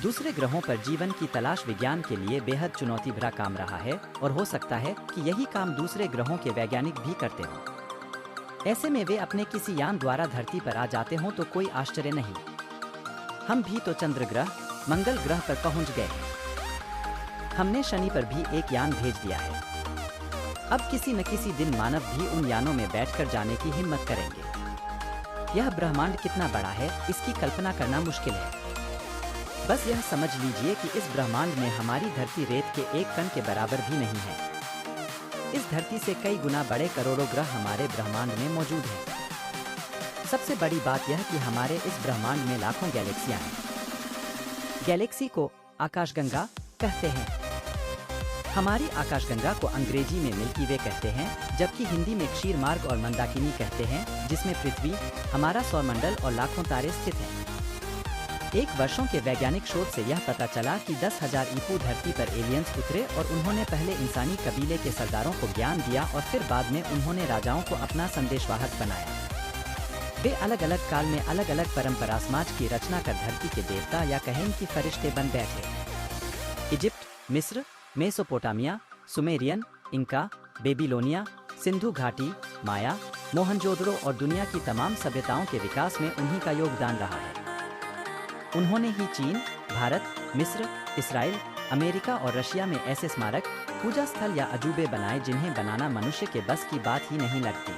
दूसरे ग्रहों पर जीवन की तलाश विज्ञान के लिए बेहद चुनौती भरा काम रहा है और हो सकता है कि यही काम दूसरे ग्रहों के वैज्ञानिक भी करते हों। ऐसे में वे अपने किसी यान द्वारा धरती पर आ जाते हों तो कोई आश्चर्य नहीं। हम भी तो चंद्र ग्रह, मंगल ग्रह पर पहुंच गए हैं। हमने शनि पर भी एक यान भेज दिया है। अब किसी न किसी दिन मानव भी उन यानों में बैठकर जाने की हिम्मत करेंगे। यह ब्रह्मांड कितना बड़ा है, इसकी कल्पना करना मुश्किल है। बस यह समझ लीजिए कि इस ब्रह्मांड में हमारी धरती रेत के एक कण के बराबर भी नहीं है। इस धरती से कई गुना बड़े करोड़ों ग्रह हमारे ब्रह्मांड में मौजूद हैं। सबसे बड़ी बात यह कि हमारे इस ब्रह्मांड में लाखों गैलेक्सियां हैं। गैलेक्सी को आकाशगंगा कहते हैं। हमारी आकाशगंगा को अंग्रेजी में मिल्की वे कहते हैं, जबकि हिंदी में क्षीर मार्ग और मंदाकिनी कहते हैं, जिसमें पृथ्वी, हमारा सौरमंडल और लाखों तारे स्थित हैं। एक वर्षों के वैज्ञानिक शोध से यह पता चला कि 10,000 ईपू धरती पर एलियंस उतरे और उन्होंने पहले इंसानी कबीले के सरदारों को ज्ञान दिया और फिर बाद में उन्होंने राजाओं को अपना संदेशवाहक बनाया। वे अलग अलग काल में अलग अलग परंपरा समाज की रचना कर धरती के देवता या कहें कि फरिश्ते बन बैठे। इजिप्ट, मिस्र, Mesopotamia, Sumerian, Inca, Babylonia, Sindhu घाटी, माया, मोहनजोदड़ो और दुनिया की तमाम सभ्यताओं के विकास में उन्हीं का योगदान रहा है। उन्होंने ही चीन, भारत, मिस्र, इसराइल, अमेरिका और रशिया में ऐसे स्मारक, पूजा स्थल या अजूबे बनाए जिन्हें बनाना मनुष्य के बस की बात ही नहीं लगती।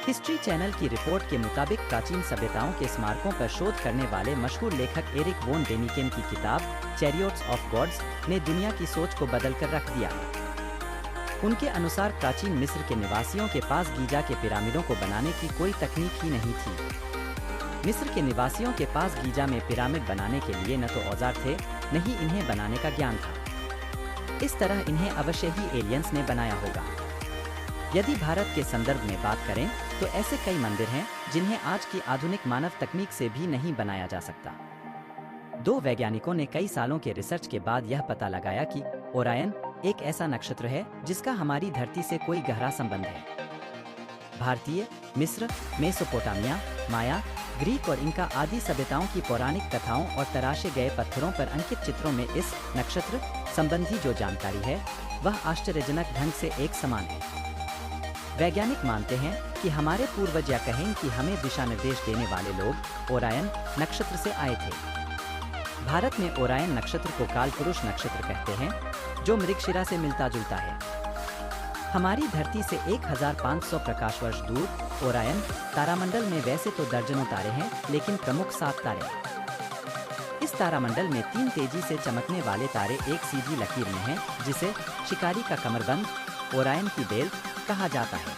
हिस्ट्री चैनल की रिपोर्ट के मुताबिक प्राचीन सभ्यताओं के स्मारकों पर शोध करने वाले मशहूर लेखक एरिक वोन डेनिकेन की किताब चैरियट्स ऑफ गॉड्स ने दुनिया की सोच को बदल कर रख दिया है। उनके अनुसार प्राचीन मिस्र के निवासियों के पास गीजा के पिरामिडों को बनाने की कोई तकनीक ही नहीं थी। मिस्र के निवासियों के पास गीजा में पिरामिड बनाने के लिए न तो औजार थे, न ही इन्हें बनाने का ज्ञान था। इस तरह इन्हें अवश्य ही एलियंस ने बनाया होगा। यदि भारत के संदर्भ में बात करें तो ऐसे कई मंदिर हैं जिन्हें आज की आधुनिक मानव तकनीक से भी नहीं बनाया जा सकता। दो वैज्ञानिकों ने कई सालों के रिसर्च के बाद यह पता लगाया कि ओरायन एक ऐसा नक्षत्र है जिसका हमारी धरती से कोई गहरा संबंध है। भारतीय, मिस्र, मेसोपोटामिया, माया, ग्रीक और इनका आदि सभ्यताओं की पौराणिक कथाओं और तराशे गए पत्थरों पर अंकित चित्रों में इस नक्षत्र संबंधी जो जानकारी है वह आश्चर्यजनक ढंग से एक समान है। वैज्ञानिक मानते हैं कि हमारे पूर्वज या कहें कि हमें दिशा निर्देश देने वाले लोग ओरायन नक्षत्र से आए थे। भारत में ओरायन नक्षत्र को कालपुरुष नक्षत्र कहते हैं, जो मृगशिरा से मिलता जुलता है। हमारी धरती से 1500 प्रकाश वर्ष दूर ओरायन तारामंडल में वैसे तो दर्जनों तारे हैं, लेकिन प्रमुख 7 तारे हैं। इस तारामंडल में 3 तेजी से चमकने वाले तारे एक सीधी लकीर में हैं, जिसे शिकारी का कमरबंद, ओरायन की बेल्ट कहा जाता है।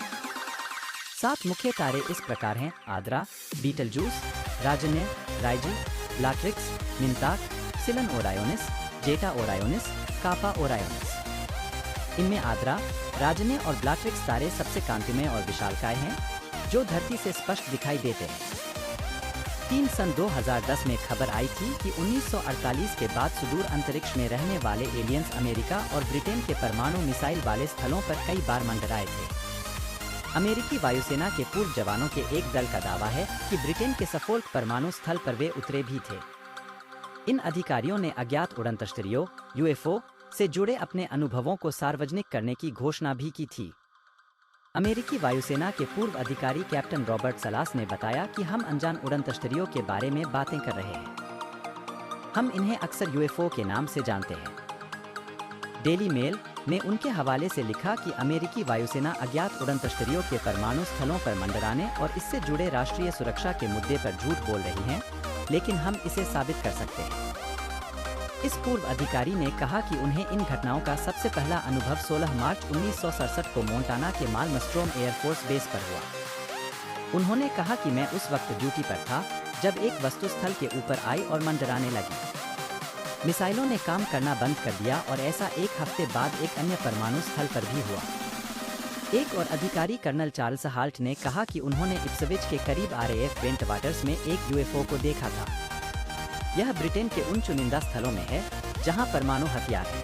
7 मुख्य तारे इस प्रकार हैं: आद्रा, बीटलजूस, राजन्य, राइजिल, ब्लाट्रिक्स, मिंताक, सिलन ओरायोनिस, जेटा ओरायोनिस, कापा ओरायोनिस। इनमें आद्रा, राजन्य और ब्लाट्रिक्स तारे सबसे कांतिमय और विशालकाय हैं, जो धरती से स्पष्ट दिखाई देते हैं। 3 सन 2010 में खबर आई थी कि 1948 के बाद सुदूर अंतरिक्ष में रहने वाले एलियंस अमेरिका और ब्रिटेन के परमाणु मिसाइल वाले स्थलों पर कई बार मंडराए थे। अमेरिकी वायुसेना के पूर्व जवानों के एक दल का दावा है कि ब्रिटेन के सफोल्क परमाणु स्थल पर वे उतरे भी थे। इन अधिकारियों ने अज्ञात उड़नतस्तरियों (यूएफओ) से जुड़े अपने अनुभवों को सार्वजनिक करने की घोषणा भी की थी। अमेरिकी वायुसेना के पूर्व अधिकारी कैप्टन रॉबर्ट सलास ने बताया कि हम अनजान उड़नतस्तरियों के बारे में बातें कर रहे हैं। हम इन्हें अक्सर यूएफओ के नाम से जानते हैं। डेली मेल ने उनके हवाले से लिखा कि अमेरिकी वायुसेना अज्ञात उड़नतस्तरियों के परमाणु स्थलों पर मंडराने और इससे जुड़े राष्ट्रीय सुरक्षा के मुद्दे पर झूठ बोल रही हैं, लेकिन हम इसे साबित कर सकते हैं। इस पूर्व अधिकारी ने कहा कि उन्हें इन घटनाओं का सबसे पहला अनुभव 16 मार्च 1967 को मोंटाना के मालमस्ट्रोम एयरफोर्स बेस पर हुआ। उन्होंने कहा कि मैं उस वक्त ड्यूटी पर था जब एक वस्तु स्थल के ऊपर आई और मंडराने लगी। मिसाइलों ने काम करना बंद कर दिया और ऐसा एक हफ्ते बाद एक अन्य परमाणु स्थल पर भी हुआ। एक और अधिकारी कर्नल चार्ल्स हाल्ट ने कहा कि उन्होंने इप्सविच के करीब RAF वेंट वाटर्स में एक यूएफओ को देखा था। यह ब्रिटेन के उन चुनिंदा स्थलों में है जहां परमाणु हथियार है।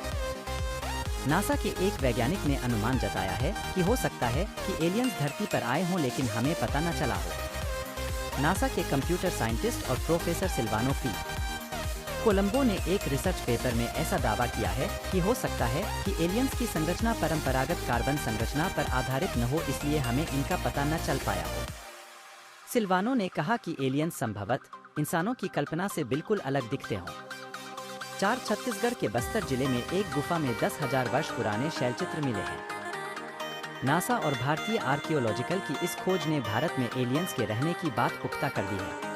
नासा के एक वैज्ञानिक ने अनुमान जताया है कि हो सकता है कि एलियंस धरती पर आए हों लेकिन हमें पता न चला हो। नासा के कंप्यूटर साइंटिस्ट और प्रोफेसर सिल्वानो पी. कोलंबो ने एक रिसर्च पेपर में ऐसा दावा किया है कि हो सकता है कि एलियंस की संरचना परंपरागत कार्बन संरचना पर आधारित न हो, इसलिए हमें इनका पता न चल पाया हो। सिल्वानो ने कहा कि एलियंस संभवतः इंसानों की कल्पना से बिल्कुल अलग दिखते हों। छत्तीसगढ़ के बस्तर जिले में एक गुफा में 10,000 वर्ष पुराने शैलचित्र मिले हैं। नासा और भारतीय आर्कियोलॉजिकल की इस खोज ने भारत में एलियंस के रहने की बात पुख्ता कर दी है।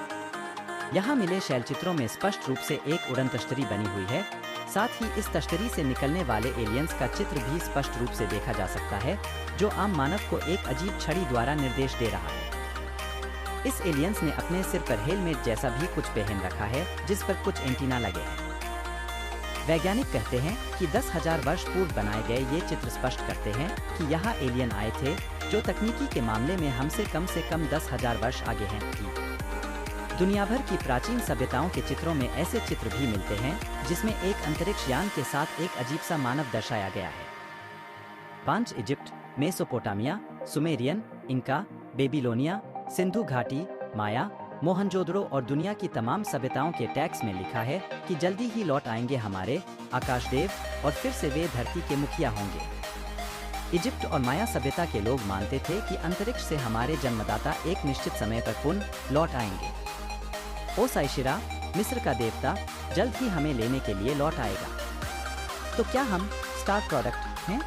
यहाँ मिले शैलचित्रों में स्पष्ट रूप से एक उड़न तश्तरी बनी हुई है। साथ ही इस तश्तरी से निकलने वाले एलियंस का चित्र भी स्पष्ट रूप से देखा जा सकता है, जो आम मानव को एक अजीब छड़ी द्वारा निर्देश दे रहा है। इस एलियंस ने अपने सिर पर हेलमेट जैसा भी कुछ पहन रखा है, जिस पर कुछ एंटीना लगे हैं। वैज्ञानिक कहते हैं कि 10,000 वर्ष पूर्व बनाए गए ये चित्र स्पष्ट करते हैं कि यहाँ एलियन आए थे, जो तकनीकी के मामले में हमसे कम 10,000 वर्ष आगे हैं। दुनिया भर की प्राचीन सभ्यताओं के चित्रों में ऐसे चित्र भी मिलते हैं, जिसमें एक अंतरिक्ष यान के साथ एक अजीब सा मानव दर्शाया गया है। पांच Egypt, Mesopotamia, Sumerian, Inca, Babylonia, Sindhu घाटी, माया, मोहनजोदड़ो और दुनिया की तमाम सभ्यताओं के टैक्स में लिखा है कि जल्दी ही लौट आएंगे हमारे आकाशदेव, और फिर से वे धरती के मुखिया होंगे। इजिप्ट और माया सभ्यता के लोग मानते थे कि अंतरिक्ष से हमारे जन्मदाता एक निश्चित समय पर पुनः लौट आएंगे। ओसाइशिरा, मिस्र का देवता, जल्द ही हमें लेने के लिए लौट आएगा। तो क्या हम स्टार प्रोडक्ट हैं?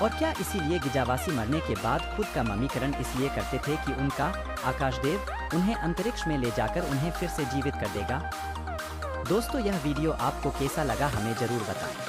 और क्या इसीलिए गिजावासी मरने के बाद खुद का ममीकरण इसलिए करते थे कि उनका आकाशदेव उन्हें अंतरिक्ष में ले जाकर उन्हें फिर से जीवित कर देगा? दोस्तों, यह वीडियो आपको कैसा लगा हमें जरूर बताएं।